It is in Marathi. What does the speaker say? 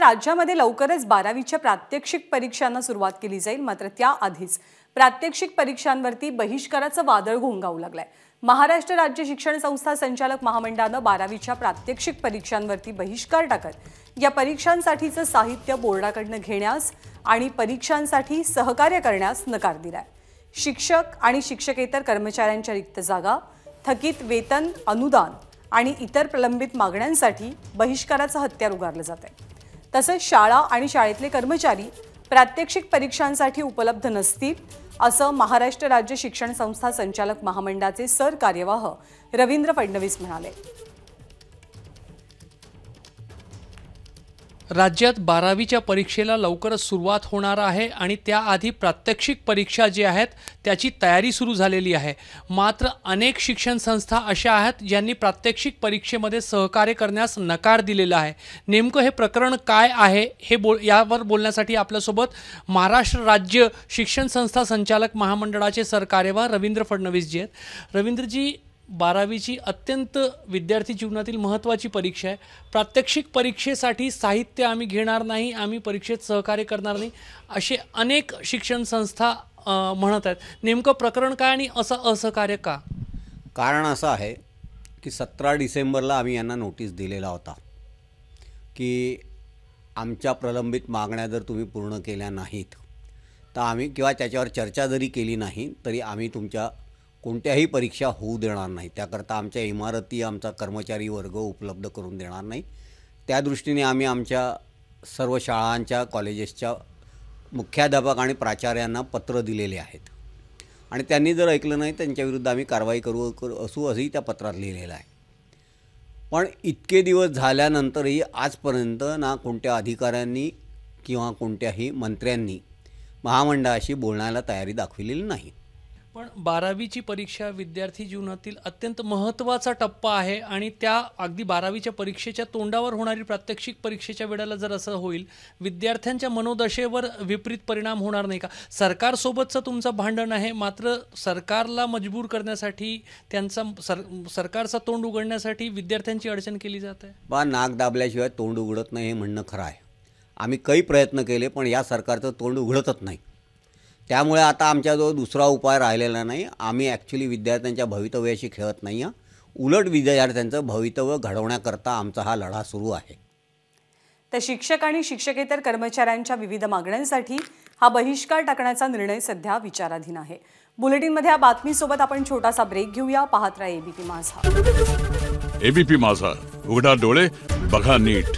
राज्यामध्ये लवकरच 12वीच्या प्रात्यक्षिक परीक्षांना सुरुवात केली जाईल। मात्र त्याआधीच प्रात्यक्षिक परीक्षांवरती बहिष्काराचं वादळ घोंगावू लागलंय। महाराष्ट्र राज्य शिक्षण संस्था संचालक महामंडळानं 12वीच्या प्रात्यक्षिक परीक्षांवरती बहिष्कार टाकत या परीक्षांसाठीचं साहित्य बोर्डाकडून घेण्यास आणि परीक्षांसाठी सहकार्य करण्यास नकार दिलाय। शिक्षक आणि शिक्षकेतर कर्मचाऱ्यांच्या रिक्त जागा, थकीत वेतन, अनुदान आणि इतर प्रलंबित मागण्यांसाठी बहिष्काराचं हत्यार उगारलं जातंय। तसंच शाळा आणि शाळेतले कर्मचारी प्रात्यक्षिक परीक्षांसाठी उपलब्ध नसतील असं महाराष्ट्र राज्य शिक्षण संस्था संचालक महामंडळाचे सरकार्यवाह रवींद्र फडणवीस म्हणाले। राज्यात 12वीच्या परीक्षेला लवकरच सुरुवात होणार आहे आणि त्याआधी प्रात्यक्षिक परीक्षा जी आहेत त्याची तयारी सुरू झालेली आहे। मात्र अनेक शिक्षण संस्था अशा आहेत ज्यांनी प्रात्यक्षिक परीक्षेमध्ये सहकार्य करण्यास नकार दिलेला आहे। नेमकं हे प्रकरण काय आहे हे यावर बोलण्यासाठी आपल्यासोबत महाराष्ट्र राज्य शिक्षण संस्था संचालक महामंडळाचे सरकार्यवाह रवींद्र फडणवीस जी आहेत। रवींद्रजी, 12वीची अत्यंत विद्यार्थी जीवनातील महत्त्वाची परीक्षा आहे। प्रात्यक्षिक परीक्षेसाठी साहित्य आम्ही घेणार नाही, आम्ही परीक्षेत सहकार्य करणार नाही, असे अनेक शिक्षण संस्था म्हणत आहेत। नेमकं प्रकरण काय आणि असं असहकार्य का? कारण असं आहे की 17 डिसेंबरला आम्ही यांना नोटीस दिलेला होता की आमच्या प्रलंबित मागण्या जर तुम्ही पूर्ण केल्या नाहीत तर आम्ही किंवा त्याच्यावर चर्चा जरी केली नाही तरी आम्ही तुमच्या कोणत्याही परीक्षा होऊ देणार नाही। त्याकरता आमच्या इमारती, आमचा कर्मचारी वर्ग उपलब्ध करून देणार नाही। त्या दृष्टीने आम्ही आमच्या सर्व शाळांच्या, कॉलेजेसच्या मुख्याध्यापक आणि प्राचार्यांना पत्र दिलेले आहेत आणि त्यांनी जर ऐकलं नाही त्यांच्याविरुद्ध आम्ही कारवाई असू असंही त्या पत्रात लिहिलेलं आहे। पण इतके दिवस झाल्यानंतरही आजपर्यंत ना कोणत्या अधिकाऱ्यांनी किंवा कोणत्याही मंत्र्यांनी महामंडळाशी बोलण्याला तयारी दाखविलेली नाही। पण 12वीची परीक्षा विद्यार्थी जीवनातील अत्यंत महत्त्वाचा टप्पा आहे आणि त्या अगदी 12वीच्या परीक्षेच्या तोंडावर होणारी प्रात्यक्षिक परीक्षेच्या वेळेला जर असं होईल, विद्यार्थ्यांच्या मनोदशेवर विपरीत परिणाम होणार नाही का? सरकारसोबतचं तुमचं भांडण आहे, मात्र सरकारला मजबूर करण्यासाठी, त्यांचा सरकारचा तोंड उघडण्यासाठी विद्यार्थ्यांची अडचण केली जाते। नाक दाबल्याशिवाय तोंड उघडत नाही हे म्हणणं खरं आहे। आम्ही काही प्रयत्न केले पण या सरकारचं तोंड उघडतच नाही। त्यामुळे आता आमच्याजवळ दुसरा उपाय राहिलेला नाही। आम्ही ॲक्च्युली विद्यार्थ्यांच्या भवितव्याशी खेळत नाही आहे, उलट विद्यार्थ्यांचं भवितव्य घडवण्याकरता आमचा हा लढा सुरू आहे। तर शिक्षक आणि शिक्षकेतर कर्मचाऱ्यांच्या विविध मागण्यांसाठी हा बहिष्कार टाकण्याचा निर्णय सध्या विचाराधीन आहे। बुलेटिनमध्ये या बातमीसोबत आपण छोटासा ब्रेक घेऊया। पाहत राहा एबीपी माझा। एबीपी माझा, उघडा डोळे बघा नीट।